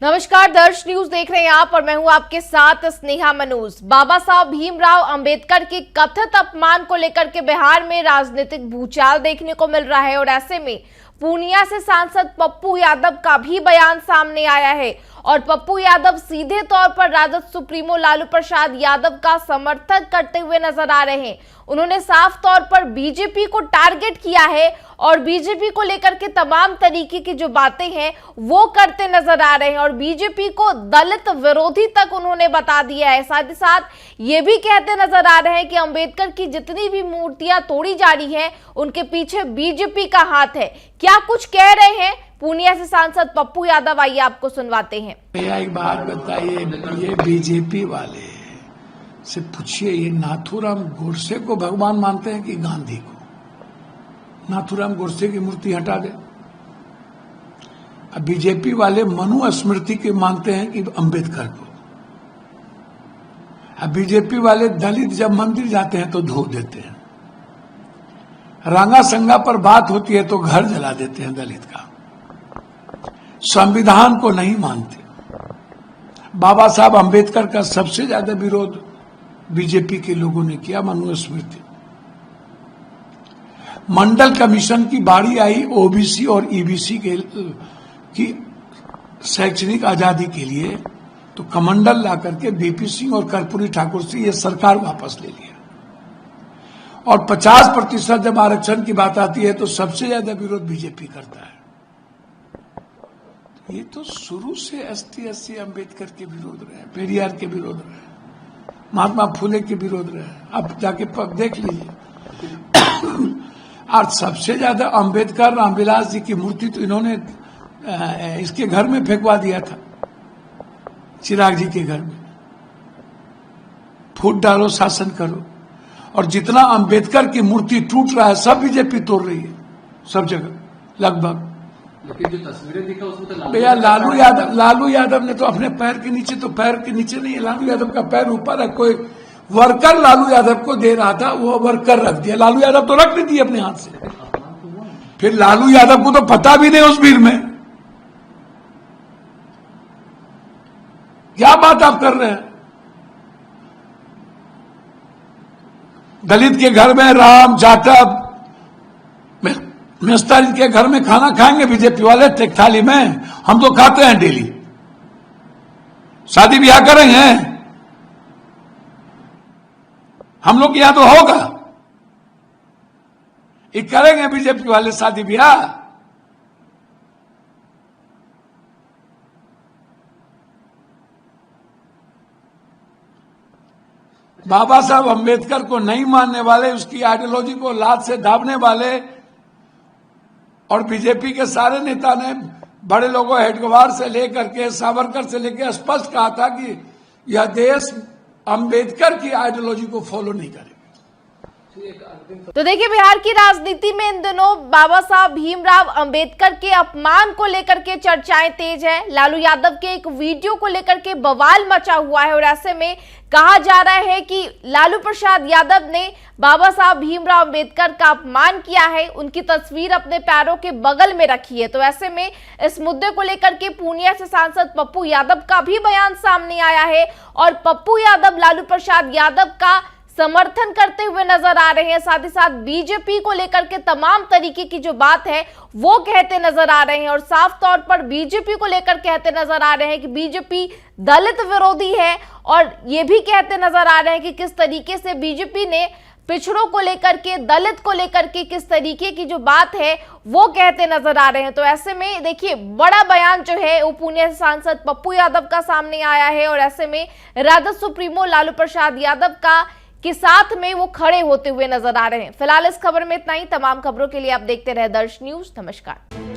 नमस्कार, दर्श न्यूज देख रहे हैं आप और मैं हूं आपके साथ स्नेहा मनोज। बाबा साहब भीमराव अंबेडकर के कथित अपमान को लेकर के बिहार में राजनीतिक भूचाल देखने को मिल रहा है और ऐसे में पूर्णिया से सांसद पप्पू यादव का भी बयान सामने आया है और पप्पू यादव सीधे तौर पर राजद सुप्रीमो लालू प्रसाद यादव का समर्थन करते हुए नजर आ रहे हैं। उन्होंने साफ तौर पर बीजेपी को टारगेट किया है और बीजेपी को लेकर के तमाम तरीके की जो बातें हैं वो करते नजर आ रहे हैं और बीजेपी को दलित विरोधी तक उन्होंने बता दिया है। साथ ही साथ ये भी कहते नजर आ रहे हैं कि अंबेडकर की जितनी भी मूर्तियां तोड़ी जा रही हैं उनके पीछे बीजेपी का हाथ है। क्या कुछ कह रहे हैं पूर्णिया से सांसद पप्पू यादव, आइए आपको सुनवाते हैं। भैया एक बात बताइए, ये बीजेपी वाले से पूछिए, ये नाथूराम गोडसे को भगवान मानते हैं कि गांधी को? नाथूराम गोडसे की मूर्ति हटा दे। अब बीजेपी वाले मनु स्मृति के मानते हैं कि अंबेडकर को। अब बीजेपी वाले दलित जब मंदिर जाते हैं तो धो देते हैं, रांगा संगा पर बात होती है तो घर जला देते हैं दलित का। संविधान को नहीं मानते। बाबा साहब अंबेडकर का सबसे ज्यादा विरोध बीजेपी के लोगों ने किया, मनुस्मृति। मंडल कमीशन की बारी आई ओबीसी और ईबीसी की शैक्षणिक आजादी के लिए, तो कमंडल ला करके बीपी सिंह और कर्पूरी ठाकुर से ये सरकार वापस ले लिया। और 50% जब आरक्षण की बात आती है तो सबसे ज्यादा विरोध बीजेपी करता है। ये तो शुरू से एसटी अंबेडकर के विरोध रहे, पेरियार के विरोध रहे, महात्मा फुले के विरोध रहे। अब जाके देख लीजिए। और सबसे ज्यादा अंबेडकर रामविलास जी की मूर्ति तो इन्होंने इसके घर में फेंकवा दिया था, चिराग जी के घर में। फूट डालो, शासन करो। और जितना अंबेडकर की मूर्ति टूट रहा है सब बीजेपी तोड़ रही है, सब जगह लगभग। लेकिन जो तस्वीरें दिखा उसमें तो भैया लालू यादव ने तो अपने पैर के नीचे, तो पैर के नीचे नहीं है, लालू यादव का पैर ऊपर है। कोई वर्कर लालू यादव को दे रहा था, वो वर्कर रख दिया। लालू यादव तो रख नहीं दिए अपने हाथ से। फिर लालू यादव को तो पता भी नहीं उस भीड़ में। क्या बात आप कर रहे हैं? दलित के घर में राम जाटव मिस्त्री के घर में खाना खाएंगे बीजेपी वाले टेक थाली में? हम तो खाते हैं डेली। शादी ब्याह करेंगे हम लोग, यहां तो होगा। ये करेंगे बीजेपी वाले शादी ब्याह? बाबा साहब अंबेडकर को नहीं मानने वाले, उसकी आइडियोलॉजी को लात से दाबने वाले और बीजेपी के सारे नेता ने बड़े लोगों हेडगेवार से लेकर के सावरकर से लेकर स्पष्ट कहा था कि यह देश अंबेडकर की आइडियोलॉजी को फॉलो नहीं करेगा। तो देखिए, बिहार की राजनीति में इन दिनों बाबा साहब भीमराव अंबेडकर के अपमान को लेकर के चर्चाएं तेज है। लालू यादव के एक वीडियो को लेकर के बवाल मचा हुआ है और ऐसे में कहा जा रहा है कि लालू प्रसाद यादव ने बाबा साहब भीमराव अंबेडकर का अपमान किया है, उनकी तस्वीर अपने पैरों के बगल में रखी है। तो ऐसे में इस मुद्दे को लेकर के पूर्णिया से सांसद पप्पू यादव का भी बयान सामने आया है और पप्पू यादव लालू प्रसाद यादव का समर्थन करते हुए नजर आ रहे हैं। साथ ही साथ बीजेपी को लेकर के तमाम तरीके की जो बात है वो कहते नजर आ रहे हैं और साफ तौर पर बीजेपी को लेकर कहते नजर आ रहे हैं कि बीजेपी दलित विरोधी है और ये भी कहते नजर आ रहे हैं कि किस तरीके से बीजेपी ने पिछड़ों को लेकर के, दलित को लेकर के किस तरीके की जो बात है वो कहते नजर आ रहे हैं। तो ऐसे में देखिए, बड़ा बयान जो है वो पूर्णिया से सांसद पप्पू यादव का सामने आया है और ऐसे में राजद सुप्रीमो लालू प्रसाद यादव का के साथ में वो खड़े होते हुए नजर आ रहे हैं। फिलहाल इस खबर में इतना ही। तमाम खबरों के लिए आप देखते रहे दर्श न्यूज। नमस्कार।